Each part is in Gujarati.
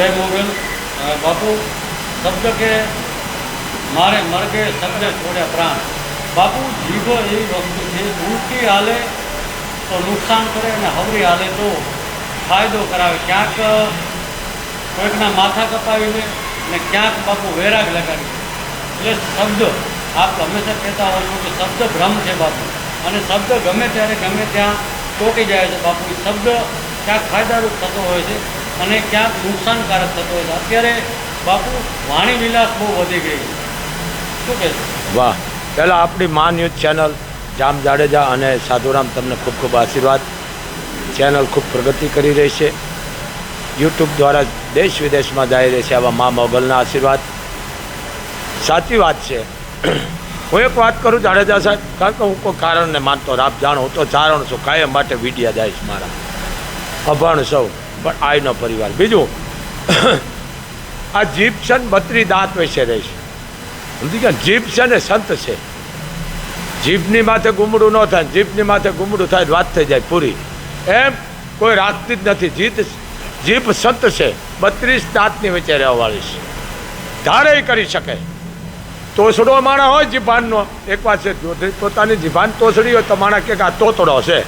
जय मोगल बापू शब्द के मारे मर गए शब्द छोड़े प्राण। बापू जीभ एवी वस्तु है ऊँटी हाले तो नुकसान करे ने हवरी हाले तो फायदो करावे। क्यांक कोईकना माथा कपावीने ने क्यांक बापू वैराग लगाड़ी। એટલે શબ્દ આપ હંમેશા કહેતા હોય છો કે શબ્દ ભ્રમ છે બાપુ, અને શબ્દ ગમે ત્યારે ગમે ત્યાં ચોંટી જાય છે બાપુ। એ શબ્દ ક્યાંક ફાયદારૂપ થતો હોય છે અને ક્યાંક નુકસાનકારક થતો હોય છે। અત્યારે બાપુ વાણી વિલાસ બહુ વધી ગઈ છે, શું કહેશો? વાહ, પહેલાં આપણી મા ન્યૂઝ ચેનલ જામ જાડેજા અને સાધુરામ તમને ખૂબ ખૂબ આશીર્વાદ। ચેનલ ખૂબ પ્રગતિ કરી રહી છે, યુટ્યુબ દ્વારા દેશ વિદેશમાં જઈ રહી છે, આવા મા મોગલના આશીર્વાદ। સાચી વાત છે। હું એક વાત કરું જાડેજા સાહેબ, કારણ કે હું કોઈ કારણને માનતો રાપ જાણું, હું તો ચારણ છું, કાયમ માટે વીડિયા જાય છે મારા, અભણ સૌ પણ આઈનો પરિવાર। બીજું આ જીભ છે ને બત્રી દાંત વિશે રહે છે, સમજી ગયા? જીભ છે ને સંત છે, જીભની માથે ગુમડું ન થાય, જીભની માથે ગુમડું થાય વાત થઈ જાય પૂરી, એમ કોઈ રાખતી જ નથી। જીભ સંત છે, 32 દાંતની વચ્ચે રહેવાવાળી છે, ધારે કરી શકે। તોસડો માણા હોય જીભાનનો, એક વાત છે, પોતાની જીભાન તોસડી હોય તો માણા કે આ તોતડો છે,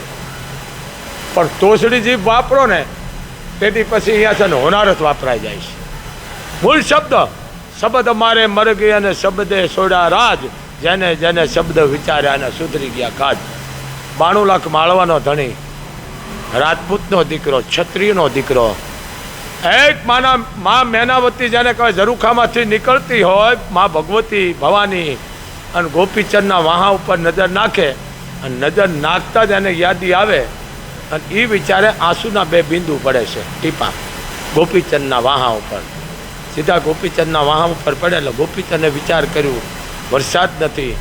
પણ તોસડી જીભ વાપરો ને તેથી પછી અહીંયા છે ને હોનારત વાપરાઈ જાય છે। મૂળ શબ્દ શબ્દ મારે મર ગઈ અને શબ્દે સોડા રાજ, જેને જેને શબ્દ વિચાર્યા અને સુધરી ગયા કાજ। 92 લાખ માળવાનો ધણી, રાજપૂતનો દીકરો, ક્ષત્રિયનો દીકરો, એક મા મેનાવતી જેને કહેવાય, ઝરૂખામાંથી નીકળતી હોય મા ભગવતી ભવાની અને ગોપીચંદના વાહા ઉપર નજર નાખે અને નજર નાખતા જ એને યાદી આવે અને એ વિચારે આંસુના 2 બિંદુ પડે છે, ટીપા ગોપીચંદના વાહા ઉપર, સીધા ગોપીચંદના વાહા ઉપર પડે। એટલે ગોપીચંદે વિચાર કર્યું, વરસાદ નથી,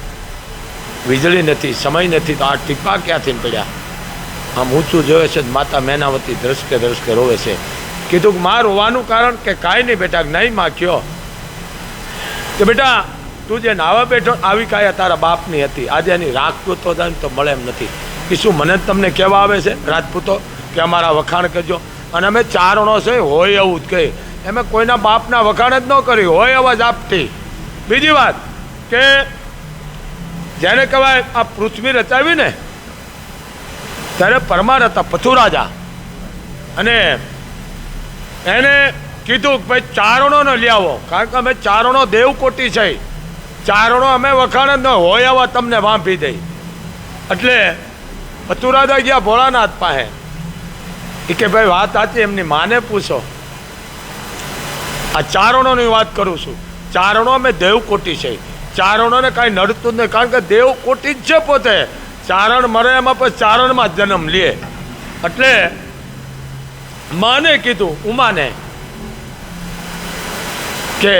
વીજળી નથી, સમય નથી, તો આ ટીપા ક્યાંથી પડ્યા? આમ ઊંચું જોવે છે, માતા મેનાવતી ધ્રસકે ધ્રસકે રોવે છે। કીધું કે માં રોવાનું કારણ કે કાંઈ નહીં બેટા, નહીં માં કયો કે બેટા તું જે નાવા બેઠો આવી કાયા તારા બાપની હતી, આજે એની રાજપૂતો જાય ને તો મળે એમ નથી। કે શું મને તમને કહેવા આવે છે રાજપૂતો કે અમારા વખાણ કરજો, અને અમે ચારણો છે હોય એવું જ કહે, એમે કોઈના બાપના વખાણ જ ન કર્યું હોય એવા જ આપતી। બીજી વાત કે જેને કહેવાય આ પૃથ્વી રચાવી ને ત્યારે પરમાર હતા પથુરાજા, અને એને કીધું કે ભાઈ ચારણોને લઈ આવો, કારણ કે અમે ચારણો દેવકોટી છે, ચારણો અમે વખાણ જ ન હોય એવા તમને વાંપી દઈ। એટલે પથુરાજા ગયા ભોળાનાથ પાસે, એ કે ભાઈ વાત સાચી, એમની માને પૂછો। આ ચારણોની વાત કરું છું, ચારણો અમે દેવકોટી છે, ચારણોને કાંઈ નડતું જ નહીં, કારણ કે દેવકોટી જ છે પોતે, ચારણ મરે એમાં પછી ચારણમાં જ જન્મ લે। એટલે માને કીધું ઉમાને કે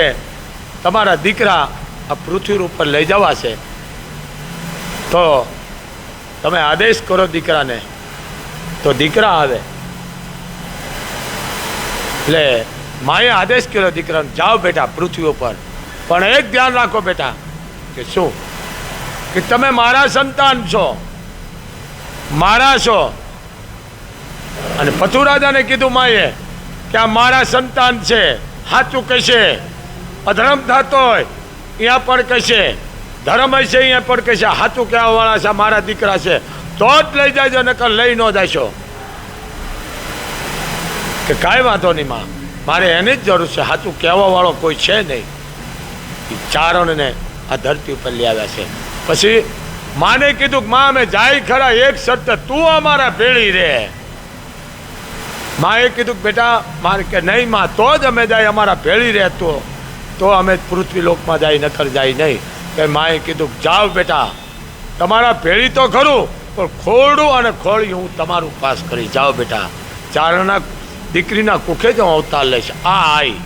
તમારા દીકરા આ પૃથ્વી ઉપર લઈ જવા છે, તો તમે આદેશ કરો દીકરાને, તો દીકરા આવે। એટલે માએ આદેશ કર્યો દીકરાને, જાઓ બેટા પૃથ્વી ઉપર, પણ એક ધ્યાન રાખો બેટા કે શું કે તમે મારા સંતાન છો, મારા છો। અને પથુરાજાને કીધું માએ કે આ મારા સંતાન છે, સાચું કહેશે, અધર્મ થતો હોય અહીંયા પણ કહેશે, ધર્મ હશે અહીંયા પણ કહેશે, સાચું કહેવાવાળા છે, મારા દીકરા છે, તો જ લઈ જાયજો, નકર લઈ ન જાશો। કે કાંઈ વાંધો નહીં માં, મારે એની જ જરૂર છે, સાચું કહેવાવાળો કોઈ છે નહીં। ચારણને આ ધરતી ઉપર લઈ આવ્યા છે। પછી માને કીધું કે માં અમે જાય ખરા, એક શરત, તું અમારા ભેળી રહે। માએ કીધું કે બેટા મારે કે નહીં માં, તો જ અમે જાય, અમારા ભેળી રહેતો તો અમે પૃથ્વી લોકમાં જાય, નકર જાય નહીં। કે માએ કીધું જાઓ બેટા, તમારા ભેળી તો ખરું પણ ખોરડું અને ખોળી હું તમારું પાસ કરી, જાઓ બેટા। ચારણના દીકરીના કુખે જ હું અવતાર લઈશ, આ આઈ,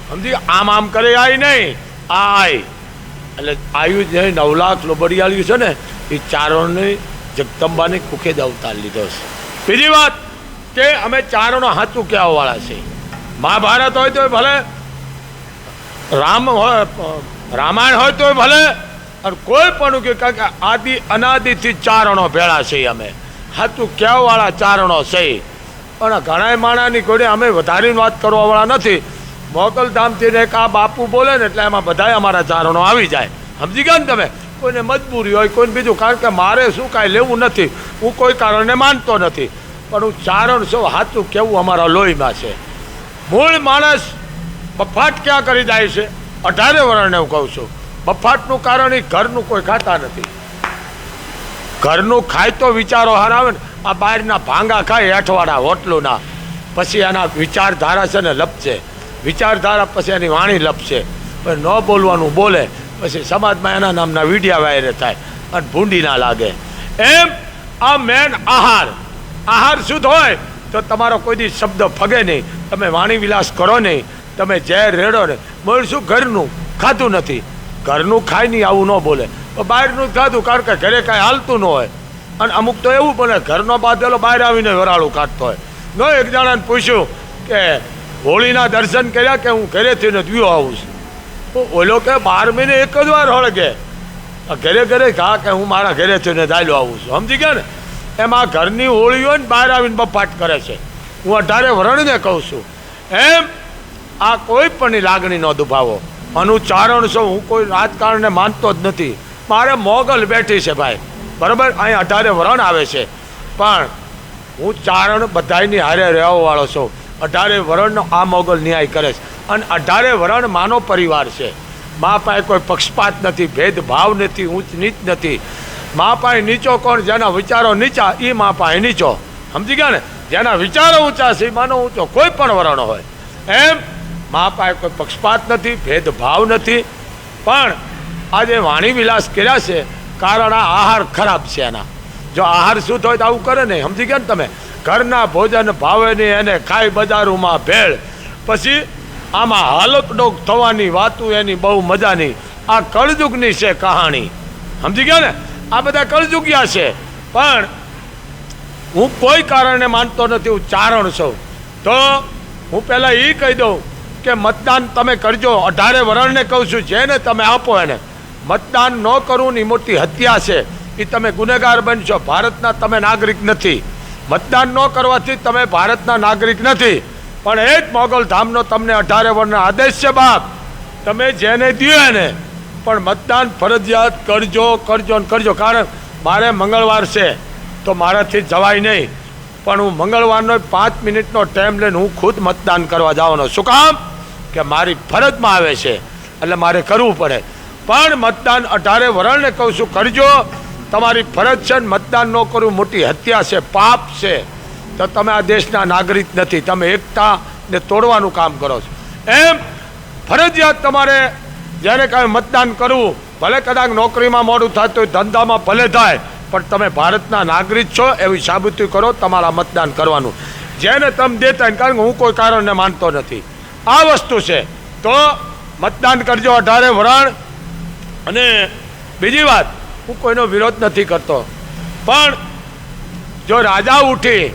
સમજી? આમ આમ કરે આઈ નહીં, આ આઈ। એટલે આયુ જે 9 લાખ લોબડિયાળ્યું છે ને, એ ચારણની જગદંબાની કુખે જ અવતાર લીધો છે। બીજી વાત કે અમે ચારણો સાચું કહેવાવાળા છે। મહાભારત હોય તો ભલે, રામ હોય, રામાયણ હોય તો ભલે, અને કોઈ પણ કે કારણ કે આદિ અનાદિથી ચારણો ભેળા છે, અમે સાચું કહેવાવાળા ચારણો છે। પણ ઘણા માણાની ઘોડે અમે વધારીને વાત કરવાવાળા નથી, મોગલધામથી ને એક આ બાપુ બોલે ને એટલે એમાં બધાય અમારા ચારણો આવી જાય. સમજી ગયા ને તમે? કોઈને મજબૂરી હોય, કોઈને બીજું, કારણ કે મારે શું કાંઈ લેવું નથી, હું કોઈ કારણે માનતો નથી, પણ હું ચારણ છું, સાચું કેવું અમારા લોહીમાં છે. મૂળ માણસ બફાટ ક્યાં કરી જાય છે? 18 વર્ષને હું કહું છું. બફાટનું કારણ એ ઘરનું કોઈ ખાતા નથી. ઘરનું ખાય તો વિચારો હાર આવે ને. આ બહારના ભાંગા ખાય હેઠવાળા હોટલોના, પછી એના વિચારધારા છે ને લપશે, વિચારધારા પછી એની વાણી લપશે, પછી ન બોલવાનું બોલે, પછી સમાજમાં એના નામના વિડિયા વાયરલ થાય અને ભૂંડી ના લાગે. એમ આ મેન આહાર શુદ્ધ હોય તો તમારો કોઈ દી શબ્દ ફગે નહીં, તમે વાણી વિલાસ કરો નહીં, તમે ઝેર રેડો ને. મળશું ઘરનું ખાધું નથી, ઘરનું ખાય નહીં આવું ન બોલે, બહારનું જ ખાધું, કારણ કે ઘરે કાંઈ હાલતું ન હોય. અને અમુક તો એવું બને ઘરનો બાંધેલો બહાર આવીને વરાળું કાઢતો હોય. ન એક જણાને પૂછ્યું કે હોળીના દર્શન કર્યા કે હું ઘરેથી ને દ્યો આવું છું? ઓલો કે 12 મહિને એક જ વાર હળગે, ઘરે ઘરે ઘા કે હું મારા ઘરેથી ને દાયલો આવું છું. સમજી ગયા ને? એમાં ઘરની હોળી હોય ને બહાર આવીને બફાટ કરે છે. હું 18 વર્ષને કહું છું. એમ આ કોઈ પણની લાગણી ન દુભાવો. અનુચારણ છું, હું કોઈ રાજકારણને માનતો જ નથી. મારે મોગલ બેઠી છે ભાઈ, બરાબર, અહીં 18 વરણ આવે છે, પણ હું ચારણ બધાની હારે રહેવાવાળો છું. 18 વરણનો આ મોગલ ન્યાય કરે છે, અને 18 વરણ માનો પરિવાર છે. મા પાસે કોઈ પક્ષપાત નથી, ભેદભાવ નથી, ઊંચ નીચ નથી. મા પાસે નીચો કોણ? જેના વિચારો નીચા એ મા પાસે નીચો. સમજી ગયા ને? જેના વિચારો ઊંચા છે એ માનો ઊંચો, કોઈ પણ વરણ હોય. એમ મા પાસે કોઈ પક્ષપાત નથી, ભેદભાવ નથી. પણ આજે વાણી વિલાસ કર્યા છે કારણ આ આહાર ખરાબ છે એના. જો આહાર શુદ્ધ હોય તો આવું કરે નહીં. સમજી ગયા ને તમે? ઘરના ભોજન ભાવે નહીં, એને ખાઈ બજારોમાં ભેળ, પછી આમાં હાલતડોક થવાની વાતું એની બહુ મજાની. આ કળજુગની છે કહાણી. સમજી ગયા ને? આ બધા કળજુગિયા છે. પણ હું કોઈ કારણે માનતો નથી, હું ચારણ છું. તો હું પહેલાં એ કહી દઉં કે મતદાન તમે કરજો. 18 વરણને કહું છું, જેને તમે આપો એને. મતદાન ન કરવું ની મોટી હત્યા છે, એ તમે ગુનેગાર બનશો. ભારતના તમે નાગરિક નથી. મતદાન ન કરવાથી તમે ભારતના નાગરિક નથી. પણ એ જ મોગલ ધામનો તમને 18 વર્ષનો આદેશ છે બાપ, તમે જેને દો એને પણ મતદાન ફરજિયાત કરજો, કરજો ને કરજો. કારણ મારે મંગળવાર છે તો મારાથી જવાય નહીં, પણ હું મંગળવારનો 5 મિનિટનો ટાઈમ લઈને હું ખુદ મતદાન કરવા જવાનો. શું કામ? કે મારી ફરજમાં આવે છે, એટલે મારે કરવું પડે. પણ મતદાન 18 વરણને કહું છું, કરજો. તમારી ફરજ છે ને મતદાન ન કરવું મોટી હત્યા છે, પાપ છે. તો તમે આ દેશના નાગરિક નથી, તમે એકતાને તોડવાનું કામ કરો છો. એમ ફરજિયાત તમારે જ્યારે કાંઈ મતદાન કરવું, ભલે કદાચ નોકરીમાં મોડું થાય તો ધંધામાં ભલે થાય, પણ તમે ભારતના નાગરિક છો એવી સાબિતી કરો, તમારા મતદાન કરવાનું. જેને તમે દેતા, કારણ કે હું કોઈ કારણને માનતો નથી. આ વસ્તુ છે. તો મતદાન કરજો 18 વરણ. અને બીજી વાત, હું કોઈનો વિરોધ નથી કરતો, પણ જો રાજા ઉઠી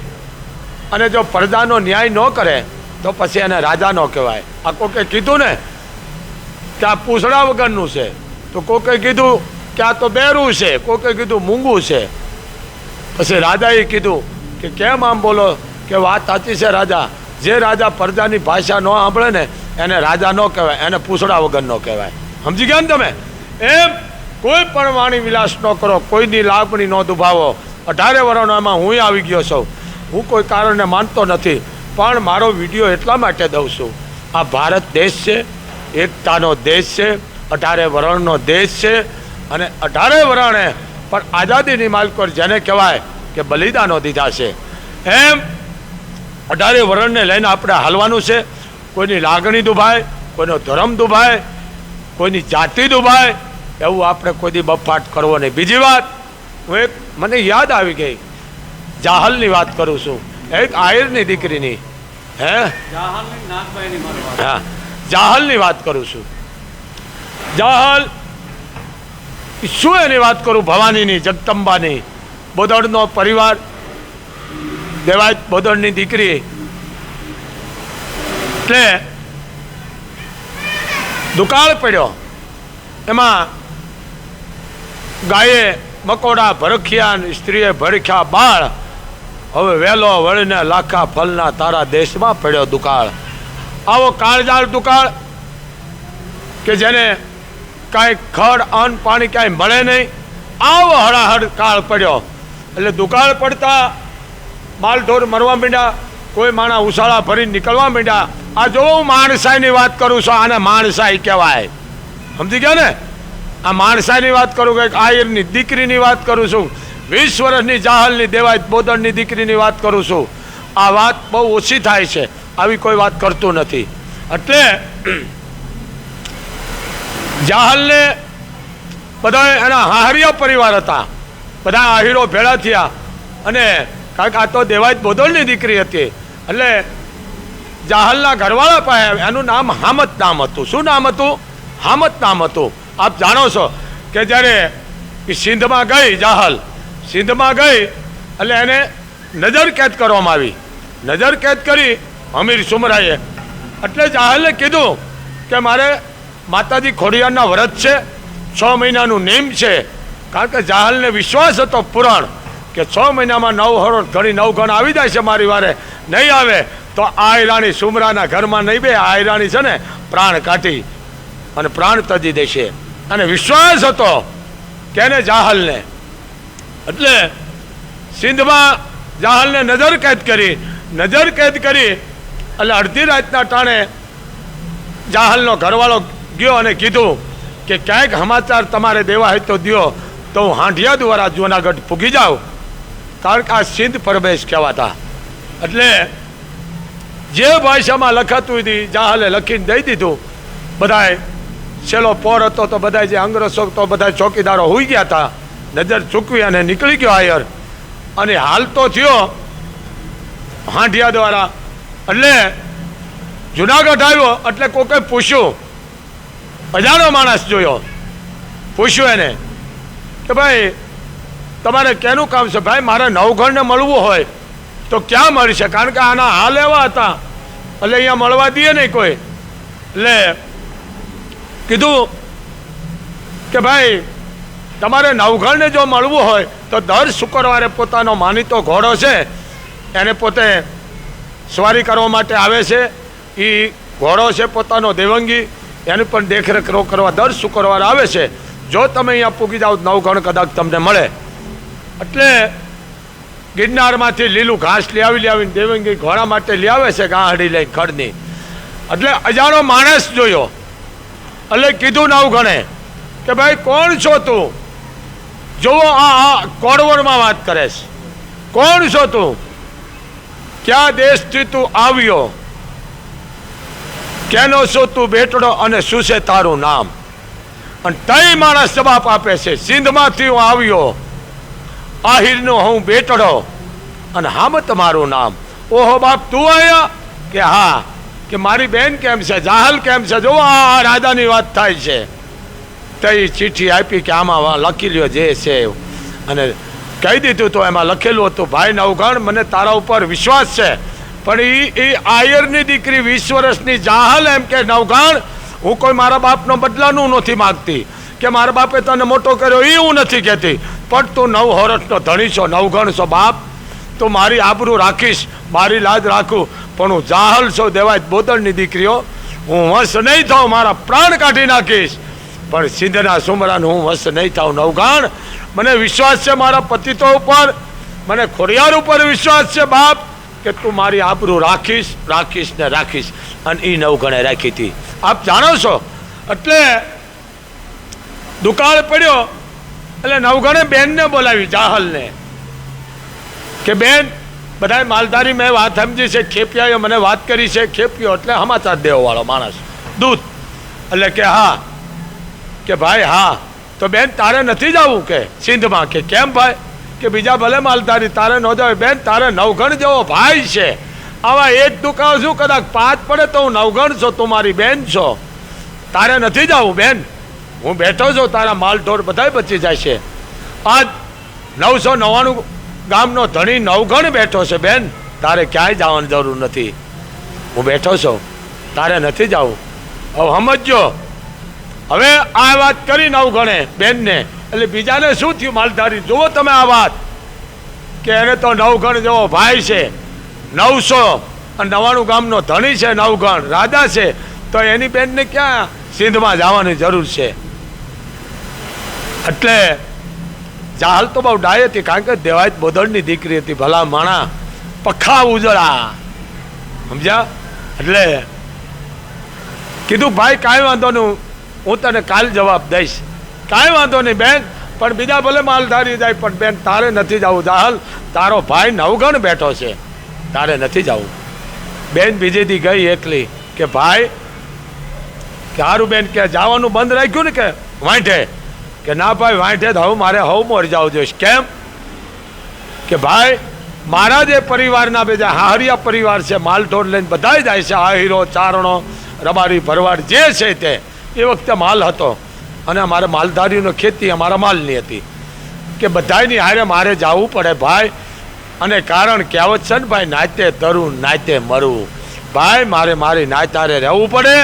અને જો પ્રજાનો ન્યાય ન કરે તો પછી એને રાજા ન કહેવાય. આ કોકે કીધું ને કે આ પૂછડા વગરનું છે, તો કોકે કીધું કે આ તો બેરું છે, કોકે કીધું મૂંગું છે. પછી રાજાએ કીધું કે કેમ આમ બોલો? કે વાત સાચી છે રાજા, જે રાજા પ્રજાની ભાષા ન સાંભળે ને એને રાજા ન કહેવાય, એને પૂછડા વગર ન કહેવાય. સમજી ગયા ને તમે? એમ કોઈ પણ વાણી વિલાસ ન કરો, કોઈની લાગણી ન દુભાવો. 18 વર્ષનો એમાં હું આવી ગયો છું. હું કોઈ કારણને માનતો નથી, પણ મારો વિડીયો એટલા માટે દઉં છું, આ ભારત દેશ છે, એકતાનો દેશ છે, 18 વરણનો દેશ છે. અને 18 વરણે પણ આઝાદીની માલકો જેને કહેવાય કે બલિદાનો દીધા છે. એમ 18 વરણને લઈને આપણે હાલવાનું છે. કોઈની લાગણી દુભાય, કોઈનો ધર્મ દુભાય, કોઈની જાતિ દુભાય એવું આપણે કોઈ દી બફાટ કરવો નહીં. બીજી વાત, હું એક મને યાદ આવી ગઈ, જાહલની વાત કરું છું, એક આયરની દીકરીની. હે, હા, જાહલની વાત કરું છું. જાહલ શું એની વાત કરું? ભવાનીની, જગદંબાની, બોદળનો પરિવાર, દેવાયત બોદળની દીકરી. એટલે દુકાળ પડ્યો, એમાં ગાયે મકોડા ભરખ્યા, સ્ત્રીએ ભરખ્યા બાળ. હવે વેલો વળીને લાખા ફલના તારા દેશમાં પડ્યો દુકાળ. આવો કાળજાળ દુકાળ કે જેને કાંઈ ખડ અન્ન પાણી કાંઈ મળે નહીં, આવો હળાહળ કાળ પડ્યો. એટલે દુકાળ પડતા માલઢોર મરવા માંડ્યા, કોઈ માણા ઉછાળા ભરીને નીકળવા માંડ્યા. આ જો હું માણસાઈની વાત કરું છું, આને માણસાઈ કહેવાય. સમજી ગયા ને? આ માણસાઈની વાત કરું કે આયરની દીકરીની વાત કરું છું, 20 વર્ષની જાહલની દેવાય બોદળની દીકરીની વાત કરું છું. આ વાત બહુ ઓછી થાય છે, આવી કોઈ વાત કરતું નથી. એટલે જાહલને બધા એના હાહરિયા પરિવાર હતા, બધા આહીરો ભેળા થયા અને કારણ કે આ તો દેવાય બોદળની દીકરી હતી. એટલે જાહલના ઘરવાળા પાસે એનું નામ હામત નામ હતું. શું નામ હતું? હામત નામ હતું. આપ જાણો છો કે જ્યારે એ સિંધમાં ગઈ, જાહલ સિંધમાં ગઈ એટલે એને નજર કેદ કરવામાં આવી. નજર કેદ કરી અમીર સુમરાએ. એટલે જાહલે કીધું કે મારે માતાજી ખોડિયારના વ્રત છે, 6 મહિનાનું નેમ છે. કારણ કે જાહલને વિશ્વાસ હતો પુરાણ કે 6 મહિનામાં 9 હરોળ ઘણી 9 ગણ આવી જાય છે, મારી વારે નહીં આવે તો આયરાણી સુમરાના ઘરમાં નહીં બે, આયરાણી છે ને પ્રાણ કાઢી અને પ્રાણ તજી દેશે. અને વિશ્વાસ હતો કેને? જાહલને. એટલે સિંધમાં જાહલને નજર કેદ કરી. નજર કેદ કરી એટલે અડધી રાતના ટાણે જાહલનો ઘરવાળો ગયો અને કીધું કે ક્યાંક સમાચાર તમારે દેવા હોય તો દ્યો, તો હું હાંઢિયા દ્વારા જૂનાગઢ પૂગી જાઉં. કારણ કે આ સિંધ પ્રદેશ કહેવાતા. એટલે જે ભાષામાં લખાતું હતી જાહલે લખીને દઈ દીધું. બધાએ છેલ્લો પોર હતો તો બધા જે અંગ્રેજો તો બધા ચોકીદારો હોઈ ગયા હતા. નજર ચૂકવી અને નીકળી ગયો આયર. અને હાલ તો થયો હાંઢિયા દ્વારા. એટલે જુનાગઢ આવ્યો એટલે કોકે પૂછ્યું, અજાણો માણસ જોયો, પૂછ્યું એને કે ભાઈ તમારે કેનું કામ છે? ભાઈ મારે નવઘણને મળવું હોય તો ક્યાં મળશે? કારણ કે આના હાલ એવા હતા એટલે અહીંયા મળવા દઈએ નહીં કોઈ. એટલે કીધું કે ભાઈ તમારે નવઘણને જો મળવું હોય તો દર શુક્રવારે પોતાનો માનીતો ઘોડો છે એને પોતે સવારી કરવા માટે આવે છે. એ ઘોડો છે પોતાનો દેવંગી, એની પણ દેખરેખ કરવા દર શુક્રવારે આવે છે. જો તમે અહીંયા પૂગી જાઓ 9 ગણ કદાચ તમને મળે. એટલે ગિરનારમાંથી લીલું ઘાસ લઈ આવીને દેવંગી ઘોડા માટે લઈ આવે છે, ગાંહડી લઈ ખડની. એટલે અજાણો માણસ જોયો એટલે કીધું 9 ગણે કે ભાઈ કોણ છો તું? જોવો આ કોડવરમાં વાત કરે છે. કોણ છો તું? ક્યાં દેશથી તું આવ્યો? કેનો છો તું બેટડો અને શું છે તારું નામ? અને તઈ માણસ જવાબ આપે છે, સિંધમાંથી હું આવ્યો, આહિરનો હું બેટડો અને હામત મારું નામ. ઓહો બાપ તું આવ્યા? કે હા. કે મારી બેન કેમ છે? જાહલ કેમ છે? જો આ રાજાની વાત થાય છે. તો એ ચિઠ્ઠી આપી કે આમાં લખી લ્યો જે છે. અને કહી દીધું તો એમાં લખેલું હતું, ભાઈ નવઘણ મને તારા ઉપર વિશ્વાસ છે, પણ એ આયરની દીકરી 20 વર્ષની જાહલ એમ કે નવઘણ હું કોઈ મારા બાપનો બદલાનું નથી માગતી કે મારા બાપે તને મોટો કર્યો એ હું નથી કહેતી, પણ તું 9 વર્ષનો ધણી છો, નવઘણ છો બાપ, તું મારી આબરૂ રાખીશ, મારી લાજ રાખું, પણ હું જાહલ છું, દેવાય બોદળની દીકરીઓ, હું વશ નહીં થાઉં, મારા પ્રાણ કાઢી નાખીશ, પણ સિંધના સુમરાનું હું વશ નહીં થાઉં. નવઘણ મને વિશ્વાસ છે મારા પતિતો ઉપર, મને ખોડિયાર ઉપર વિશ્વાસ છે બાપ કે તું મારી આબરૂ રાખીશ રાખીશ ને રાખીશ. અને એ નવઘણે રાખી હતી. આપ જાણો છો. એટલે દુકાળ પડ્યો એટલે નવઘણે બેનને બોલાવી, જાહલને, કે બેન બધા માલધારી મેં વાત સમજી છે, ખેપિયાએ મને વાત કરી છે. ખેપિયો એટલે સમાચાર દેવો વાળો માણસ, દૂત. એટલે કે હા. કે ભાઈ હા. તો બેન તારે નથી જવું કે સિંધમાં? કે કેમ ભાઈ? કે બીજા ભલે માલધારી, તારે ન જવાય બેન, તારે નવઘણ જેવો ભાઈ છે. આવા એક દુકાળ શું કદાચ 5 પડે તો હું નવઘણ છો, તું મારી બેન છો, તારે નથી જવું બેન, હું બેઠો છું, તારા માલ ઢોર બધા બચી જાય છે. આજ 999 ગામનો ધણી નવઘણ બેઠો છે બેન, તારે ક્યાંય જવાની જરૂર નથી, હું બેઠો છું, તારે નથી જવું. હવે સમજો. હવે આ વાત કરી નવઘણે બેનને, એટલે બીજાને શું થયું? માલધારી જુઓ તમે આ વાત કે એને તો નવઘણ જેવો ભાઈ છે, 900 અને 99 ગામનો ધણી છે, નવગણ રાજા છે, તો એની બેનને ક્યાં સિંધમાં જવાની જરૂર છે? એટલે જાહલ તો બહુ ડાય હતી, કારણ કે દેવાયત બોદળની દીકરી હતી, ભલા માણા પખા ઉજળા, સમજ્યા? એટલે કીધું ભાઈ કાંઈ વાંધો નહીં, હું તને કાલ જવાબ દઈશ, કાંઈ વાંધો નહીં બેન, પણ બીજા ભલે માલધારી જાય, પણ બેન તારે નથી જવું, જાહલ તારો ભાઈ નવગણ બેઠો છે, તારે નથી જવું. બેન બીજે દી ગઈ એકલી કે ભાઈ કે હારું બેન કે જવાનું બંધ રાખ્યું ને કે વાંઠે, કે ના ભાઈ વાંઠે તો હવે મારે હવે મોરી જવું જોઈએ. કેમ? કે ભાઈ મારા જે પરિવારના બીજા હાહરિયા પરિવાર છે, માલઢોર લઈને બધા જાય છે, આહીરો ચારણો રબારી ભરવાડ જે છે તે, એ વખતે માલ હતો અને અમારે માલધારીનો ખેતી અમારા માલની હતી, કે બધાની હારે મારે જવું પડે ભાઈ. અને કારણ કહેવત છે ને ભાઈ, નાતે તરું નાતે મરવું, ભાઈ મારે મારી નાતારે રહેવું પડે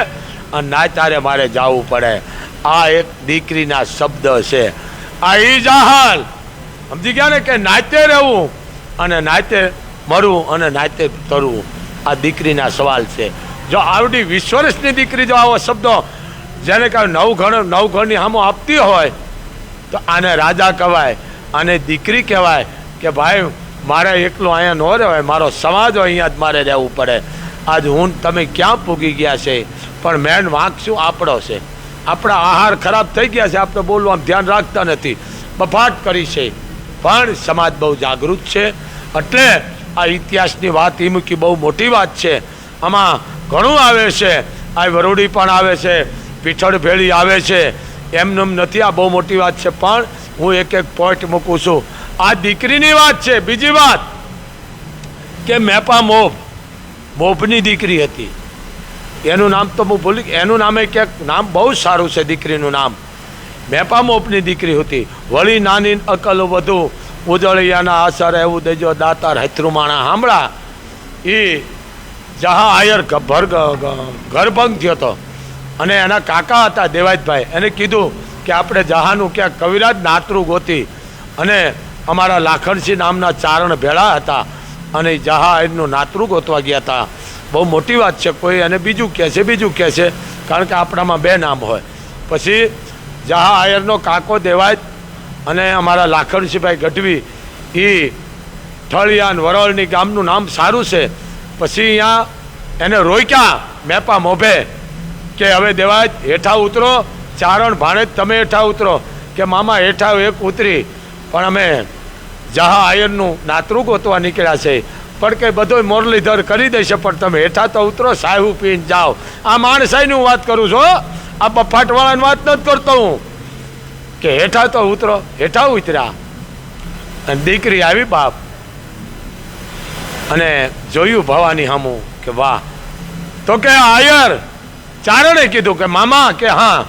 અને નાતારે મારે જવું પડે. આ એક દીકરીના શબ્દ છે. આ ઈ જાહલ સમજી ગયા ને, કે નાતે રહેવું અને નાતે મરવું અને નાતે તરવું, આ દીકરીના સવાલ છે. જો આવડી 20 વર્ષની દીકરી જો આવો શબ્દો જેને કહે નવઘણની સામો આપતી હોય તો આને રાજા કહેવાય, આને દીકરી કહેવાય. કે ભાઈ મારે એકલો અહીંયા ન રહેવાય, મારો સમાજ અહીંયા જ મારે રહેવું પડે. આજ હું તમે ક્યાં પૂગી ગયા છે, પણ મેન વાંક શું આપણો છે? આપણા આહાર ખરાબ થઈ ગયા છે, આપણે બોલવામાં ધ્યાન રાખતા નથી, બફાટ કરી છે. પણ સમાજ બહુ જાગૃત છે. એટલે આ ઇતિહાસની વાત એ મૂકી બહુ મોટી વાત છે. આમાં ઘણું આવે છે, આ વરોડી પણ આવે છે, પીછળ ભેળી આવે છે, એમનેમ નથી, આ બહુ મોટી વાત છે. પણ હું એક એક પોઈન્ટ મૂકું છું. આ દીકરીની વાત છે. બીજી વાત કે મેપા મોભની દીકરી હતી, એનું નામ તો હું ભૂલી, એનું નામે ક્યાંક નામ બહુ સારું છે દીકરીનું નામ, મેપા મોપની દીકરી હતી. વળી નાની અકલ વધુ ઉજળિયાના આસર એવું દેજો દાતાર હથરુમાણા સાંભળા. એ જહા આયર ગર્ભંગ થયો હતો અને એના કાકા હતા દેવાયતભાઈ, એને કીધું કે આપણે જહાનું ક્યાંક કવિરાજ નાતરું ગોતી, અને અમારા લાખણસિંહ નામના ચારણ ભેળા હતા અને જહા આયરનું નાતરું ગોતવા ગયા હતા. બહુ મોટી વાત છે. કોઈ એને બીજું કહે છે, કારણ કે આપણામાં બે નામ હોય. પછી જહા આયરનો કાકો દેવાય અને અમારા લાખણસિંહભાઈ ગઢવી, એ ઠળિયાન વરોળની ગામનું નામ સારું છે. પછી અહીંયા એને રોક્યા મેપા મોભે કે હવે દેવાય હેઠા ઉતરો, ચારણ ભાણે તમે હેઠા ઉતરો. કે મામા હેઠા એક ઉતરી, પણ અમે જહા આયરનું નાતરું ગોતવા નીકળ્યા છે, પણ કે બધો મોરલીધર કરી દેશે, પણ તમે હેઠા તો ઉતરો, સાહેબ પીને જાઓ. આ માણસાઈની હું વાત કરું છું, આ બફાટવાળાની વાત નથી કરતો હું, કે હેઠા તો ઉતરો. હેઠા ઉતર્યા અને દીકરી આવી બાપ, અને જોયું ભવાની હમું કે વાહ. તો કે આયર ચારણે કીધું કે મામા કે હા,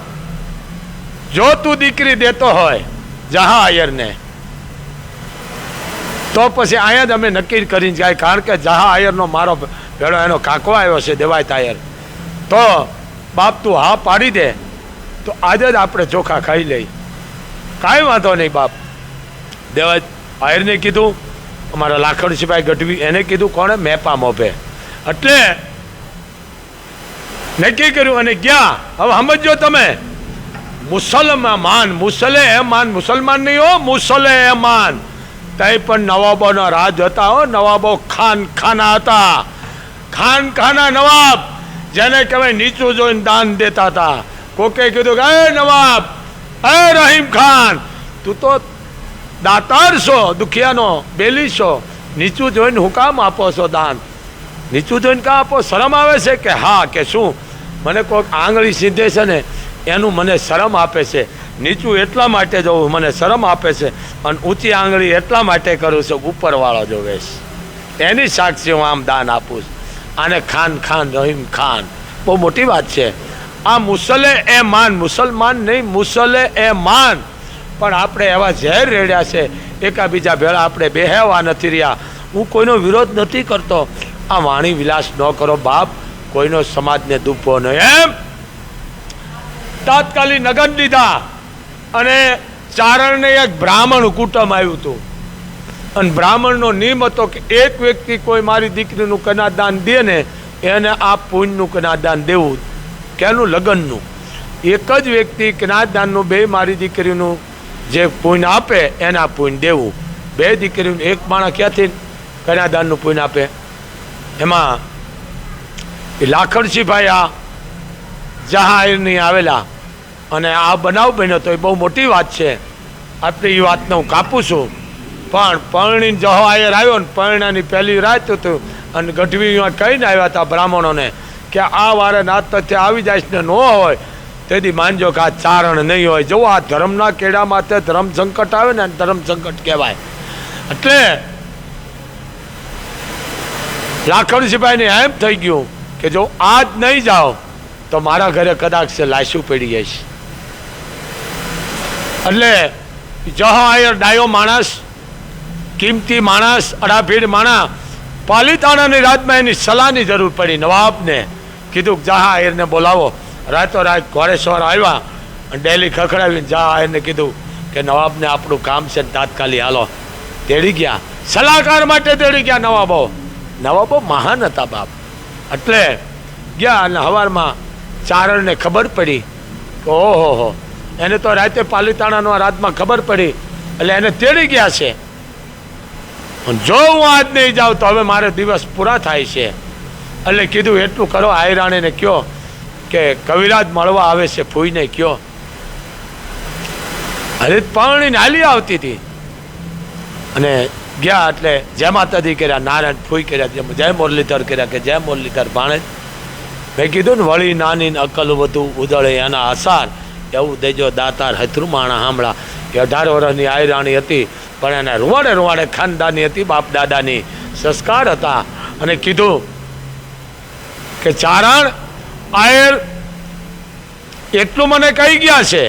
જો તું દીકરી દેતો હોય જહા આયરને, તો પછી અહીંયા જ અમે નક્કી કરીને જાય, કારણ કે જહા આયરનો મારો ભેળો એનો કાકો આવ્યો છે દેવાયત આયર, તો બાપ તું હા પાડી દે તો આજે જ આપણે ચોખા ખાઈ લઈ. કાંઈ વાંધો નહીં બાપ. દેવાયત આયરને કીધું, અમારા લાખણસિંહભાઈ ગઢવી એને કીધું, કોણે? મેપા મોભે. એટલે નક્કી કર્યું અને ગયા. હવે સમજો તમે, મુસલમાન, મુસલમાન નહીં હો, મુસલમાન. તઈ પણ નવાબોના રાજ હતા હો, નવાબો ખાના હતા, ખાના નવાબ, જેને કહેવાય નીચું જોઈને દાન દેતા હતા. કોકે કીધું કે એ નવાબ, એ રહીમ ખાન, તું તો દાતાર છો, દુખિયાનો બેલી છો, નીચું જોઈને હું કામ આપો છો દાન? નીચું જોઈને કામ આપો? શરમ આવે છે? કે હા. કે શું? મને કોઈક આંગળી સીધે છે ને એનું મને શરમ આપે છે. નીચું એટલા માટે જોવું મને શરમ આપે છે, અને ઊંચી આંગળી એટલા માટે કરું છું ઉપરવાળો જોવે છે, એની સાક્ષી હું આમ દાન આપું છું. આને ખાન રહીમ ખાન, બહુ મોટી વાત છે. આ મુસલે એ માન, મુસલમાન નહીં, મુસલે એ માન. પણ આપણે એવા ઝેર રેડ્યા છે, એકાબીજા ભેળા આપણે બેહેવા નથી રહ્યા. હું કોઈનો વિરોધ નથી કરતો, આ વાણી વિલાસ ન કરો બાપ, કોઈનો સમાજને દુભો નહીં. એમ તાત્કાલિક નગર લીધા અને ચારણને એક બ્રાહ્મણ કુટુંબ આવ્યું હતું. અને બ્રાહ્મણનો નિયમ હતો કે એક વ્યક્તિ કોઈ મારી દીકરીનું કન્યાદાન દે ને એને આ પુણ્યનું કન્યાદાન દેવું. કેનું? લગ્નનું. એક જ વ્યક્તિ કન્યાદાનનું બે મારી દીકરીનું જે પુણ્ય આપે એને આ પુણ્ય દેવું. બે દીકરીનું એક માણસ ક્યાંથી કન્યાદાનનું પુણ્ય આપે? એમાં એ લાખણસિંહભાઈ આ જહાંની આવેલા અને આ બનાવ બન્યો તો એ બહુ મોટી વાત છે. આપણે એ વાતને હું કાપું છું. પણ પરણીને જહો આયર આવ્યો ને પરણાની પહેલી રાત હતું અને ગઢવીમાં કહીને આવ્યા હતા બ્રાહ્મણોને કે આ વારે નાત તથ્ય આવી જાય ને ન હોય તેથી માનજો કે આ ચારણ નહીં હોય. જો આ ધર્મના કેળા માથે ધર્મ સંકટ આવે ને ધર્મ સંકટ કહેવાય. એટલે લાખણસિંહભાઈને એમ થઈ ગયું કે જો આજ નહીં જાઓ તો મારા ઘરે કદાચ લાશું પડી જઈશ. એટલે જહો આયર ડાયો માણસ, કિંમતી માણસ, અડાભીડ માણસ, પાલિતાણાની રાતમાં એની સલાહની જરૂર પડી. નવાબને કીધું જહા આયરને બોલાવો. રાતોરાત ઘોડેશ્વર આવ્યા અને ડેલી ખખડાવીને જહા આયરને કીધું કે નવાબને આપણું કામ છે તાત્કાલિક હાલો. તેડી ગયા, સલાહકાર માટે તેડી ગયા નવાબો. નવાબો મહાન હતા બાપ. એટલે ગયા અને સવારમાં ચારણને ખબર પડી કે ઓહો એને તો રાતે પાલિતાણાનો રાતમાં ખબર પડી એટલે એને તેડી ગયા છે. જો હું આજ નહીં જાઉં તો હવે મારે દિવસ પૂરા થાય છે. એટલે કીધું એટલું કરો, આયરાણીને કયો કે કવિરાજ મળવા આવે છે, ફૂઈને કયો. હરે પરણીને હાલી આવતી હતી અને ગયા એટલે જય માતાજી કર્યા, નારાયણ ફૂઈ કર્યા, જય મુરલીધર કર્યા કે જય મુરલીધર ભાણે. મેં કીધું ને વળી નાની અકલ વધુ ઉદળે એના આસાર એવું દેજો દાતાર હથરું માણા સાંભળા. એ 18 વર્ષની આયરાણી હતી પણ એના રૂવાડે રૂવાડે ખાનદાની હતી, બાપ દાદાની સંસ્કાર હતા. અને કીધું કે ચારણ આયર એટલું મને કહી ગયા છે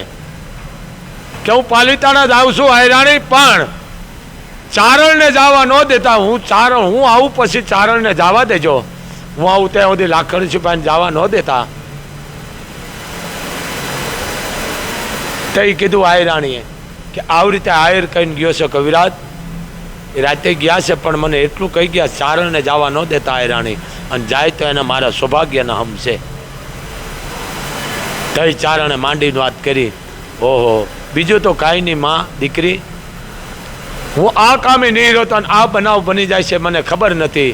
કે હું પાલિતાણા જાઉં છું આયરાણી, પણ ચારણને જવા ન દેતા. હું આવું પછી ચારણને જવા દેજો. હું આવું ત્યાં સુધી લાખણસિંહભાઈને જવા ન દેતા. તે કીધું આયરાણીએ કે આવી રીતે આયર કહીને ગયો છે કવિરાજ. એ રાતે ગયા છે પણ મને એટલું કહી ગયા ચારણને જવા ન દેતા આયરાણી, અને જાય તો એને મારા સૌભાગ્યના હમશે. તઈ ચારણે માંડીને વાત કરી. ઓહો બીજું તો કાંઈ નહીં માં દીકરી, હું આ કામે નહીં રહેતો અને આ બનાવ બની જાય છે મને ખબર નથી.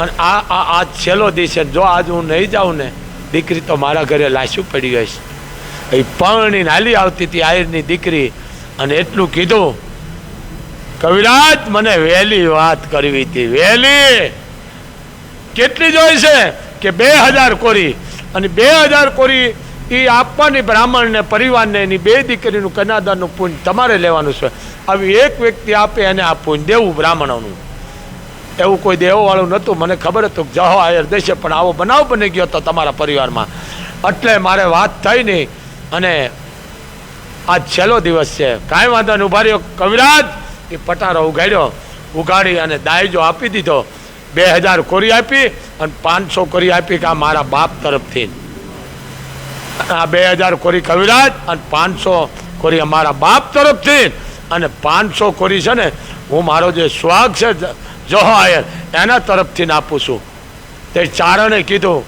અને આ છેલ્લો દિવસ છે. જો આજ હું નહીં જાઉં ને દીકરી તો મારા ઘરે લાશું પડી ગઈશ. એ પરણીને હાલી આવતી હતી આયરની દીકરી અને એટલું કીધું કવિરાજ મને વહેલી વાત કરવી હતી. વહેલી કેટલી જોઈ છે કે 2000 કોરી, અને 2000 કોરી એ આપવાની બ્રાહ્મણને પરિવારને એની 2 દીકરીનું કન્યાદાનનું પુણ્ય તમારે લેવાનું છે. આવી એક વ્યક્તિ આપે એને આ પુણ્ય દેવું બ્રાહ્મણોનું. એવું કોઈ દેવાવાળું નહોતું. મને ખબર હતું જહો આયર દેશે પણ આવો બનાવ બની ગયો હતો તમારા પરિવારમાં. એટલે મારે વાત થઈ નહીં અને આજ છેલ્લો દિવસ છે. કાંઈ વાંધો નહીં, ઉભા રહ્યો કવિરાજ. એ પટારો ઉગાડ્યો, ઉગાડી અને દાયજો આપી દીધો. 2000 કોરી આપી અને 500 કોરી આપી કે આ મારા બાપ તરફથી. આ 2000 કોરી કવિરાજ અને 500 કોરી અમારા બાપ તરફથી, અને 500 કોરી છે ને હું મારો જે સ્વાગ છે જહો આયર એના તરફથી આપું છું. તે ચારણે કીધું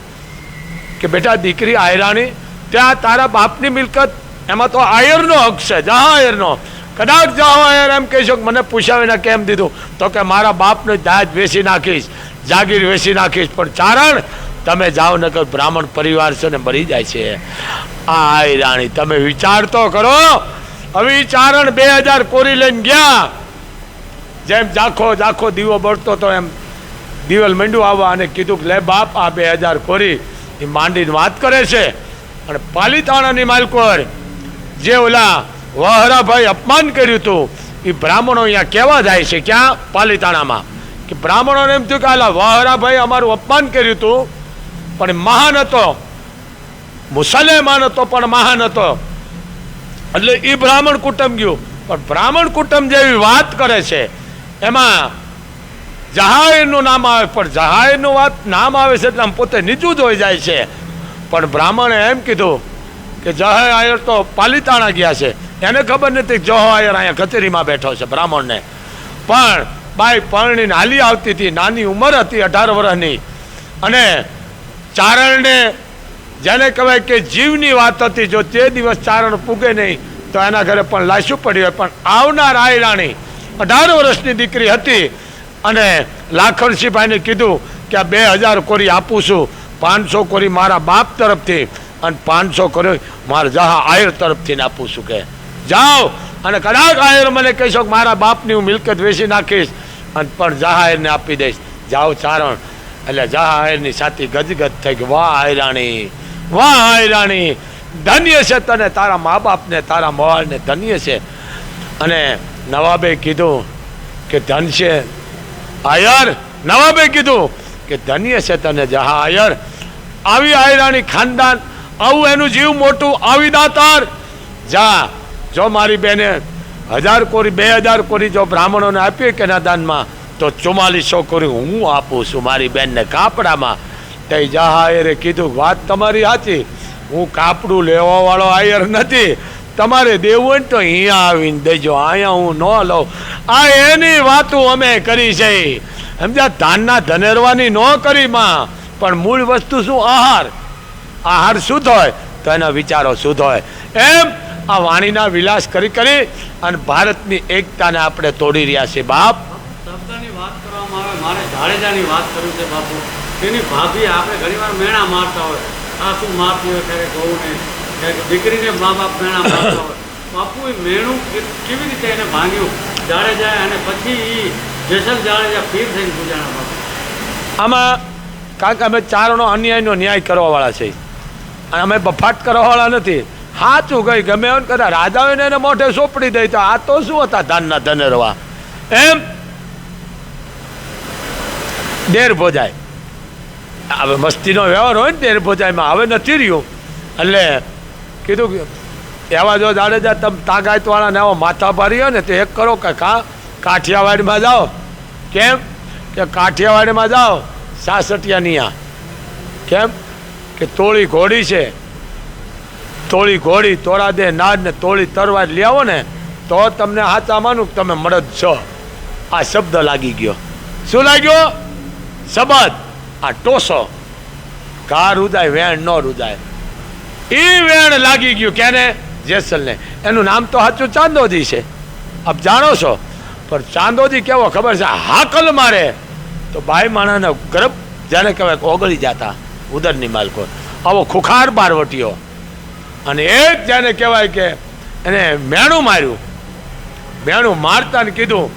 કે બેટા દીકરી આયરાણી, ત્યાં તારા બાપની મિલકત એમાં તો આયરનો હક છે, જહો આયરનો. કદાચ જહો આયર એમ કહીશો કે મને પૂછાવીને કેમ દીધું, તો કે મારા બાપને દાજ વેચી નાખીશ, જાગીર વેચી નાખીશ. પણ ચારણ તમે જાઓ ને કે બ્રાહ્મણ પરિવાર છે ને મરી જાય છે. આ આયરાણી તમે વિચાર તો કરો. હવે ચારણ 2000 કોરી લઈને ગયા. જેમ ઝાખો દીવો બળતો તો એમ દિવેલ મંડ્યું આવવા અને કીધું કે લે બાપ આ 2000 કોરી. એ માંડીને વાત કરે છે. અને પાલિતાણાની માલકોર જે ઓલા વહરાભાઈ અપમાન કર્યું હતું એ બ્રાહ્મણો અહીંયા કહેવા જાય છે. ક્યાં? પાલિતાણામાં. કે બ્રાહ્મણોને એમ થયું કે આલા વહરાભાઈ અમારું અપમાન કર્યું હતું પણ મહાન હતો, મુસલમાન હતો પણ મહાન હતો. એટલે એ બ્રાહ્મણ કુટુંબ ગયું. પણ બ્રાહ્મણ કુટુંબ જેવી વાત કરે છે એમાં જહાયરનું નામ આવે. પણ જહાયરનું વાત નામ આવે છે એટલે આમ પોતે નીચું જ હોઈ જાય છે. પણ બ્રાહ્મણે એમ કીધું કે જહો આયર તો પાલિતાણા ગયા છે. એને ખબર નથી જહો આયર અહીંયા કચેરીમાં બેઠો છે બ્રાહ્મણને. પણ બાઈ પરણીને હાલી આવતી હતી, નાની ઉંમર હતી 18 વર્ષની, અને ચારણને જેને કહેવાય કે જીવની વાત હતી, જો તે દિવસ ચારણ પૂગે નહીં તો એના ઘરે પણ લાશું પડી હોય. પણ આવનાર આયરાણી 18 વર્ષની દીકરી હતી, અને લાખણસિંહભાઈને કીધું કે આ 2000 કોરી આપું છું, 500 કોરી મારા બાપ તરફથી અને 500 કોરી મારા જહા આયર તરફથી આપું છું. કે જાઓ, અને કદાચ આયર મને કહેશો કે મારા બાપની હું મિલકત વેચી નાખીશ અને પણ જહા આયરને આપી દઈશ. જાઓ ચારણ. એટલે જહા આયરની છાતી ગજગજ થઈ ગઈ. વાહ આયરાણી, વાહ આયરાણી, ધન્ય છે તને, તારા મા બાપને તારા મોવાળને ધન્ય છે. અને નવાબે કીધું કે ધન છે આયર. નવાબે કીધું કે ધન્ય છે તને જહા આયર, આવી આયરાણી ખાનદાન, આવું એનું જીવ મોટું, આવી દાતાર. જા, જો મારી બેને 1000 કોરી 2000 કોરી જો બ્રાહ્મણોને આપી કે ના દાનમાં, તો 4400 કોરી હું આપું છું મારી બેનને કાપડામાં. તે જહા આયરે કીધું વાત તમારી સાચી, હું કાપડું લેવા વાળો આયર નથી, તમારે દેવું હોય ને તો અહીંયા આવીને દેજો, અહીંયા હું ન લઉં. આ એની વાતો અમે કરી છે, સમજ્યા? ધાનના ધનેરવાની ન કરી માં, પણ મૂળ વસ્તુ શું? આહાર. આહાર શુદ્ધ હોય તો એના વિચારો શુદ્ધ હોય. એમ આ વાણીના વિલાસ કરી કરી અને ભારતની એકતાને આપણે તોડી રહ્યા છીએ. બાપ, શબ્દની વાત કરવામાં આવે, મારે જાડેજાની વાત કરવી છે બાપુ. એની ભાભી આપણે ઘણીવાર મેણા મારતા હોય, આ શું મારતી હોય, ક્યારેક બહુને ક્યારેક દીકરીને મા બાપ મેણા મારતા હોય. બાપુ એ મેણું કેવી રીતે એને ભાંગ્યું જાડેજાએ, અને પછી એ જેસલ જાડેજા પીર થઈને પૂજાના બાપુ? આમાં કારણ કે અમે ચારણો અન્યાયનો ન્યાય કરવાવાળા છે, અને અમે બફાટ કરવાવાળા નથી. સાચું ગઈ ગમે એમ કદાચ રાજાઓને એને મોઢે સોંપડી દઈ તો આ તો શું હતા ધાનના ધનેરવા. એમ દેર ભોજાય, હવે મસ્તીનો વ્યવહાર હોય ને દેર ભોજાયમાં હવે નથી રહ્યું. એટલે કીધું કે એવા જો જાડેજા તમે તાગાયતવાળા ને આવો માથા ભારી હોય ને તો એક કરો કે કાઠિયાવાડમાં જાઓ. કેમ કે કાઠિયાવાડમાં જાઓ સાસટિયાનીયા, કેમ કે તોળી ઘોડી છે, તોળી ઘોડી તોરા દે નાદ ને તોળી તરવાર લઈ આવો ને તો તમને હાચા માનું કે તમે મળદ છો. આ શબ્દ લાગી ગયો. શું લાગ્યો? શબ્દ. આ ટોસો કા રૂદાય વેણ ન રૂદાય, એ વેણ લાગી ગયું. કેને? જેસલને. એનું નામ તો સાચું ચાંદોજી છે, આપ જાણો છો. પણ ચાંદોજી કેવો ખબર છે? હાકલ મારે તો બાઈ માણાને ગરબ જેને કહેવાય ઓગળી જતા ઉદરની માલકો, આવો ખુખાર બારવટીઓ. અને એક જેને કહેવાય કે એને મેણું માર્યું, મેણું મારતા ને કીધું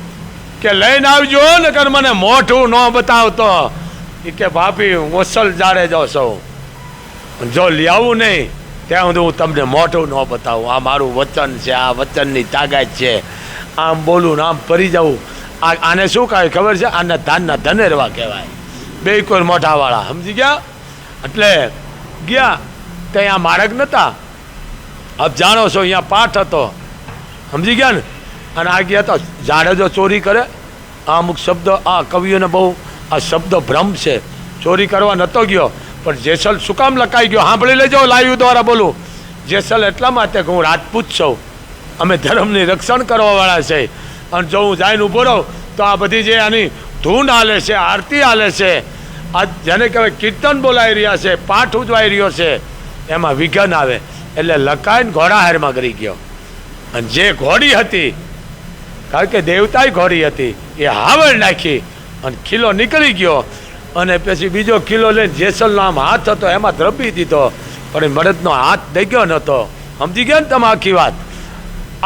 કે લઈને આવજો ને કર મને મોઢું ન બતાવતો. એ કે ભાભી હું અસલ જાડેજો છું, જો લઈ આવું નહીં ત્યાં સુધી હું તમને મોઢું ન બતાવું. આ મારું વચન છે, આ વચનની તાકાત છે. આમ બોલું ને આમ ફરી જવું. આને શું કહેવાય ખબર છે? આને ધાનના ધનેરવા કહેવાય. બે કોઈ મોઢાવાળા, સમજી ગયા? એટલે ગયા ત્યાં માર્ગ નહોતા. આપ જાણો છો અહીંયા પાઠ હતો, સમજી ગયા ને? અને આ ગયા તો જાડેજો ચોરી કરે. આ અમુક શબ્દ આ કવિઓને બહુ આ શબ્દ ભ્રમ છે. ચોરી કરવા નહોતો ગયો, પણ જેસલ શું કામ લખાઈ ગયો સાંભળી લેજો. લાઈવ દ્વારા બોલું. જેસલ એટલા માટે કે હું રાજપૂત છું, અમે ધર્મની રક્ષણ કરવાવાળા છે, અને જો હું જઈને ઊભો રહું તો આ બધી જે આની ધૂન હાલે છે, આરતી હાલે છે, આ જેને કહેવાય કીર્તન બોલાઈ રહ્યા છે, પાઠ ઉજવાઈ રહ્યો છે, એમાં વિઘન આવે. એટલે લખાઈને ઘોડાહારમાં કરી ગયો. અને જે ઘોડી હતી, કારણ કે દેવતાય ઘોડી હતી, એ હાવળ નાખી અને ખીલો નીકળી ગયો. અને પછી બીજો ખીલો લઈને જેસલનો આમ હાથ હતો એમાં ધ્રપી દીધો, પણ એ મળદનો હાથ દઈ ગયો નહોતો. સમજી ગયા ને તમે આખી વાત?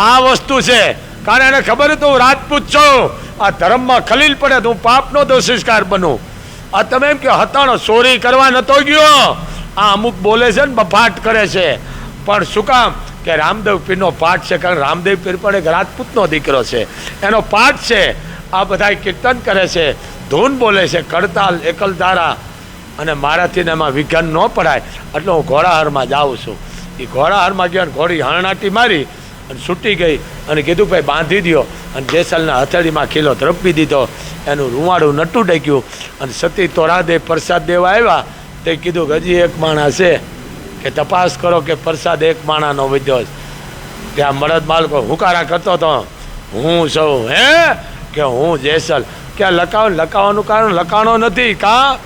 આ વસ્તુ છે. કારણ એને ખબર હતું હું રાજપૂત છું, આ ધર્મમાં ખલીલ પડે તો હું પાપનો દોષિષ્કાર બનું. આ તમે એમ કે હતાણો ચોરી કરવા નતો ગયો. આ અમુક બોલે છે ને બફાટ કરે છે, પણ શું કામ? કે રામદેવ પીરનો પાઠ છે. કારણ રામદેવ પીર પણ એક રાજપૂતનો દીકરો છે, એનો પાઠ છે. આ બધા કીર્તન કરે છે, ધૂન બોલે છે, કડતાલ એકલધારા, અને મારાથી એમાં વિઘન ન પડાય એટલે હું ઘોડાહારમાં જાઉં છું. એ ઘોડાહારમાં ગયો અને ઘોડી હરણાટી મારી અને છૂટી ગઈ. અને કીધું ભાઈ બાંધી દો. અને જેસલના હથેળીમાં ખીલો ધ્રપી દીધો. એનું રૂવાડું નટું ડેક્યું. અને સતી તોરાદે પ્રસાદ દેવા આવ્યા. તે કીધું કે હજી એક માણસ છે, કે તપાસ કરો કે પ્રસાદ એક માણાનો વધ્યો. ત્યાં મળદ માલકો હુકારા કરતો હતો, હું છું હે કે હું જેસલ કે લખાવાનું કારણ લખાણો નથી કાં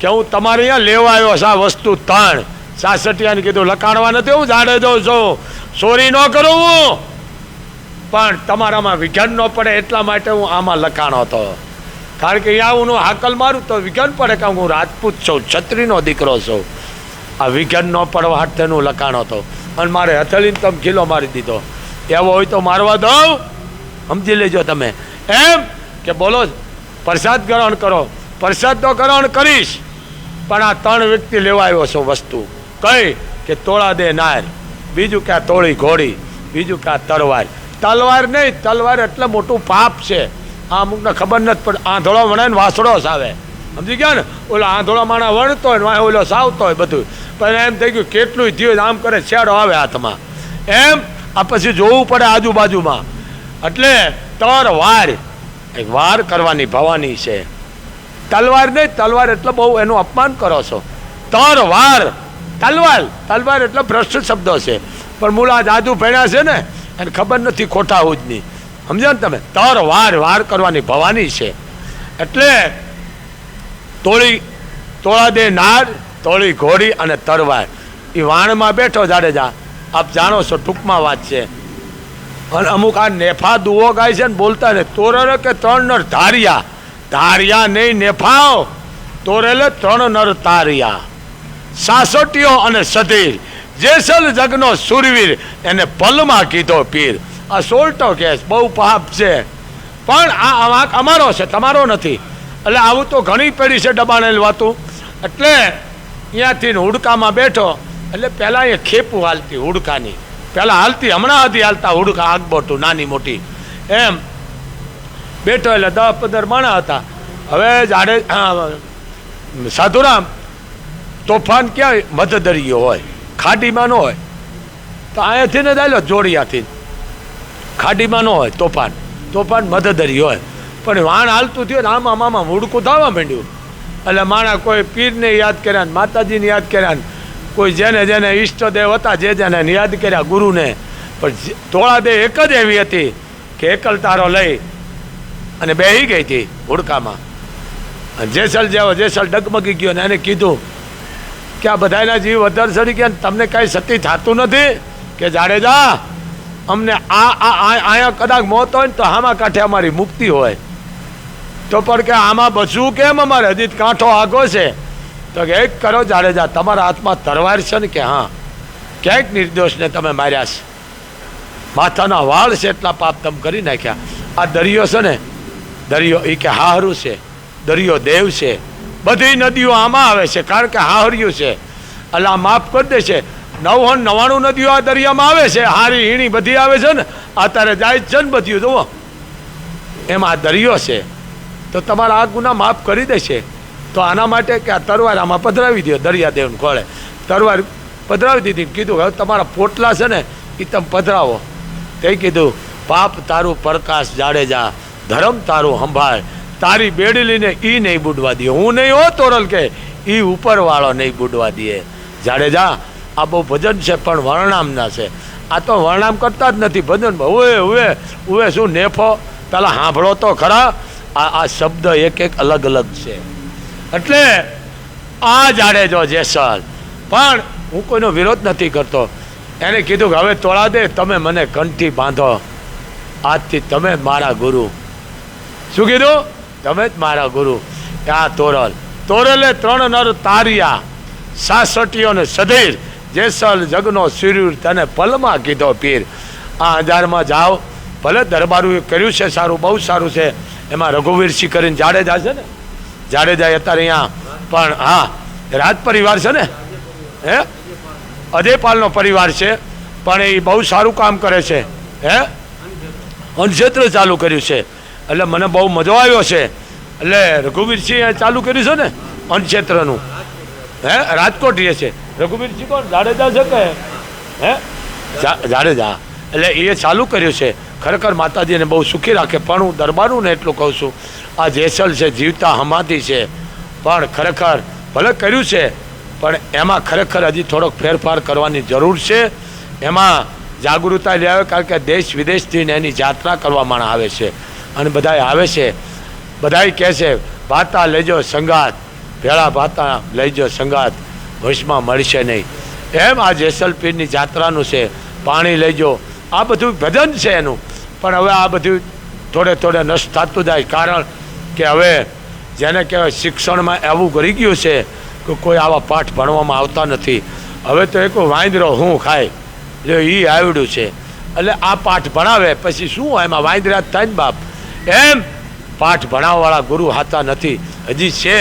કે હું તમારે અહીંયા લેવા આવ્યો છે આ વસ્તુ ત્રણ સાસઠિયાને કીધું લખાણવા નથી હું જાડે જાઉં છું ચોરી ન કરું હું પણ તમારામાં વિઘન ન પડે એટલા માટે હું આમાં લખાણો હતો કારણ કે અહીંયા હું હાકલ મારું તો વિઘન પડે કે હું રાજપૂત છું છત્રીનો દીકરો છું આ વિઘન ન પડવા હાથેનું લખાણો હતો અને મારે હથેળીને તમે ખીલો મારી દીધો એવો હોય તો મારવા દઉં સમજી લેજો તમે એમ કે બોલો પ્રસાદ ગ્રહણ કરો પ્રસાદ તો ગ્રહણ કરીશ પણ આ ત્રણ વ્યક્તિ લેવા આવ્યો છો વસ્તુ કઈ કે તોળા દે નાર બીજું કે આ તોળી ઘોડી બીજું કે આ તલવાર નહીં તલવાર એટલે મોટું પાપ છે આ અમુકને ખબર નથી પણ આંધળો વણે ને વાસડો સાવે સમજી ગયા ને ઓલો આંધળો માણા વણતો હોય ને ઓલો સાવતો હોય બધું પણ એમ થઈ ગયું કેટલું થયું આમ કરે છેડો આવે હાથમાં એમ આ પછી જોવું પડે આજુબાજુમાં એટલે વાર કરવાની ભવાની છે તલવાર નહીં તલવાર એટલે બહુ એનું અપમાન કરો છો તલવાર એટલે ભ્રષ્ટ શબ્દો છે પણ મૂળા જાદુ ભણ્યા છે ને એને ખબર નથી ખોટા હુજની સમજો ને તમે વાર કરવાની ભવાની છે એટલે તોળા દે નાર તોળી ઘોડી અને તરવાર એ વાણમાં બેઠો જાડેજા આપ જાણો છો ટૂંકમાં વાત છે અને અમુક આ નેફા દુઓ ગાય છે ને બોલતા ને તોરલ કે ત્રણ નર ધારિયા નહીં નેફાઓ તોરેલે ત્રણ નર તારિયા સાસોટીઓ અને સધીર જેસલ જગનો સુરવીર એને પલમાં કીધો પીર આ સોલટો કેસ બહુ પાપ છે પણ આ વાંક અમારો છે તમારો નથી એટલે આવું તો ઘણી પેઢી છે દબાણેલ વાતું એટલે અહીંયાથી હુડકામાં બેઠો એટલે પહેલાં અહીંયા ખેપું હાલતી હુડકાની પહેલાં હાલતી હમણાં હતી હાલતા હુડકા આગબોટું નાની મોટી એમ બેઠો એટલે 10-15 માણા હતા હવે સાધુરામ તોફાન ક્યાં મધદરિયો હોય ખાડીમાં ન હોય તો અહીંયાથી ને દાયલો જોડિયાથી ખાડીમાં ન હોય તોફાન મધદરિયો હોય પણ વાણ હાલતું થયું ને આમાં હુડકું થવા માંડ્યું એટલે માણા કોઈ પીરને યાદ કર્યા ને માતાજીને યાદ કર્યા ને કોઈ જેને ઈષ્ટદેવ હતા જેને યાદ કર્યા ગુરુને પણ તોળા દે એક જ એવી હતી કે એકલ તારો લઈ અને બેહી ગઈ હતી હુડકામાં જેસલ ડગમગી ગયો ને એને કીધું કે આ બધાના જીવ વધારે ચડી ગયા ને તમને કાંઈ સતી થતું નથી કે જાડેજા અમને અહીંયા કદાચ મોત હોય ને તો આમાં કાંઠે અમારી મુક્તિ હોય તો પણ કે આમાં બચવું કેમ અમારે હજી કાંઠો આગો છે તો કે એક કરો જાડેજા તમારા હાથમાં તરવાર છે ને કે હા ક્યાંક નિર્દોષને તમે માર્યા છે માથાના વાળ છે એટલા પાપ તમે કરી નાખ્યા આ દરિયો છે ને દરિયો એ કે હાહરું છે દરિયો દેવ છે બધી નદીઓ આમાં આવે છે કારણ કે હાહર્યું છે એટલે આ માફ કરી દે છે 999 નદીઓ આ દરિયામાં આવે છે હારી હીણી બધી આવે છે ને અત્યારે જાય છે ને બધું જુઓ એમાં આ દરિયો છે તો તમારા આ ગુના માફ કરી દેશે તો આના માટે કે આ તરવાર આમાં પધરાવી દો દરિયાદેવને ખોળે તરવાર પધરાવી દીધી કીધું હવે તમારા પોટલા છે ને એ તમે પધરાવો તે કીધું પાપ તારું પ્રકાશ જાડેજા ધર્મ તારું સંભાળ તારી બેડલીને એ નહીં બુડવા દે હું નહીં હો તોરલ કે એ ઉપરવાળો નહીં બુડવા દે જાડેજા આ બહુ ભજન છે પણ વર્ણામના છે આ તો વર્ણામ કરતા જ નથી ભજન ઉવે શું નેફો પેલા સાંભળો તો ખરા આ શબ્દ એક અલગ અલગ છે એટલે આ જાડેજો જેસલ પણ હું કોઈનો વિરોધ નથી કરતો એને કીધું કે હવે તોળા દે તમે મને કંઠી બાંધો આજથી તમે જ મારા ગુરુ શું કીધું તમે જ મારા ગુરુ આ તોરલે ત્રણ નર તારિયા સાસટીઓ ને સધીર જેસલ જગનો સુરવીર તને પલમાં કીધો પીર આ અંજારમાં જાઓ ભલે દરબારું કર્યું છે સારું બહુ સારું છે એમાં રઘુવીરસિંહ કરીને જાડેજા છે ને જાડેજા અત્યારે અહીંયા પણ હા રાજ પરિવાર છે ને હે અજયપાલનો પરિવાર છે પણ એ બહુ સારું કામ કરે છે હે અનક્ષેત્ર ચાલુ કર્યું છે એટલે મને બહુ મજો આવ્યો છે એટલે રઘુવીરસિંહ ચાલુ કર્યું છે ને અનક્ષેત્રનું હે રાજકોટ રહે છે રઘુવીરસિંહ કોણ જાડેજા છે કે હે જાડેજા એટલે એ ચાલુ કર્યું છે ખરેખર માતાજીને બહુ સુખી રાખે પણ હું દરબારનું ને એટલું કહું છું આ જેસલ છે જીવતા હમાતી છે પણ ખરેખર ભલે કર્યું છે પણ એમાં ખરેખર હજી થોડોક ફેરફાર કરવાની જરૂર છે એમાં જાગૃતતા લાવે કારણ કે દેશ વિદેશથી એની યાત્રા કરવામાં આવે છે અને બધાય આવે છે. બધાય કહે છે ભાતા લેજો સંગાત, ભેળા ભાતા લેજો સંગાત, વશમાં મળશે નહીં. એમ આ જેસલપીરની જાત્રાનું છે. પાણી લેજો, આ બધું ભજન છે એનું. પણ હવે આ બધું થોડે થોડે નષ્ટ થતું જાય, કારણ કે હવે જેને કહેવાય શિક્ષણમાં એવું કરી ગયું છે કે કોઈ આવા પાઠ ભણવામાં આવતા નથી. હવે તો એક વાંદરો હું ખાય જો એ આવડ્યું છે, એટલે આ પાઠ ભણાવે પછી શું એમાં વાંદરા જ થાય ને બાપ. એમ પાઠ ભણાવવાળા ગુરુ સાચા નથી. હજી છે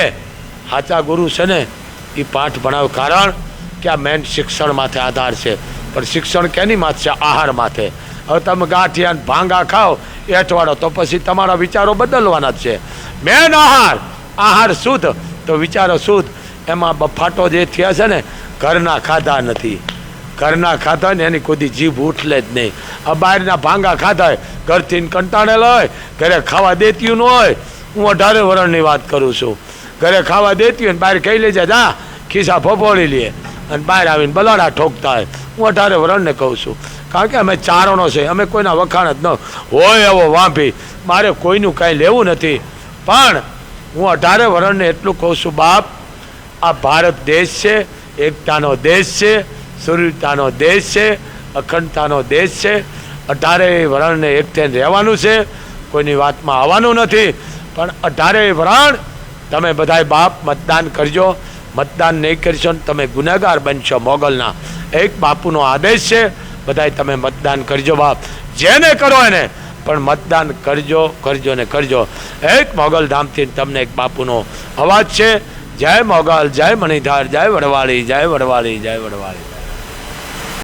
સાચા ગુરુ છે ને એ પાઠ ભણાવે, કારણ કે આ મેન શિક્ષણ માથે આધાર છે. પણ શિક્ષણ કેની માથે છે? આહાર માથે. હવે તમે ગાંઠિયા ભાંગા ખાઓ એઠવાડો તો પછી તમારા વિચારો બદલવાના જ છે. મેન આહાર શુદ્ધ તો વિચારો શુદ્ધ. એમાં બફાટો જે થયા છે ને, ઘરના ખાધા નથી. ઘરના ખાધા ને એની કોઈ જીભ ઉઠલે જ નહીં. આ બહારના ભાંગા ખાધા હોય, ઘરથી કંટાળેલા હોય, ઘરે ખાવા દેતી ન હોય. હું 18 વર્ષની વાત કરું છું. ઘરે ખાવા દેતી હોય ને બહાર કહી લેજે જા ખિસ્સા ફફોડી લે, અને બહાર આવીને બલાડા ઠોકતા હોય. હું 18 વર્ષને કહું છું, કારણ કે અમે ચારણો છે, અમે કોઈના વખાણ જ ન હોય એવો વાંભી. મારે કોઈનું કાંઈ લેવું નથી. પણ હું 18 વર્ષને એટલું કહું છું, બાપ આ ભારત દેશ છે, એકતાનો દેશ છે, સુરતાનો દેશ છે, અખંડતાનો દેશ છે. 18 વર્ષને એક થઈને રહેવાનું છે, કોઈની વાતમાં આવવાનું નથી. પણ 18 વર્ષ તમે બધાય બાપ મતદાન કરજો. મતદાન નહીં કરશો ને તમે ગુનેગાર બનશો મોગલના. એક બાપુનો આદેશ છે, બધાય તમે મતદાન કરજો બાપ. જેને કરો એને પણ મતદાન કરજો કરજો ને કરજો. એક મોગલ ધામથી તમને એક બાપુનો અવાજ છે. જય મોગલ, જય મણિધાર, જય વડવાળી, જય વડવાળી, જય વડવાળી.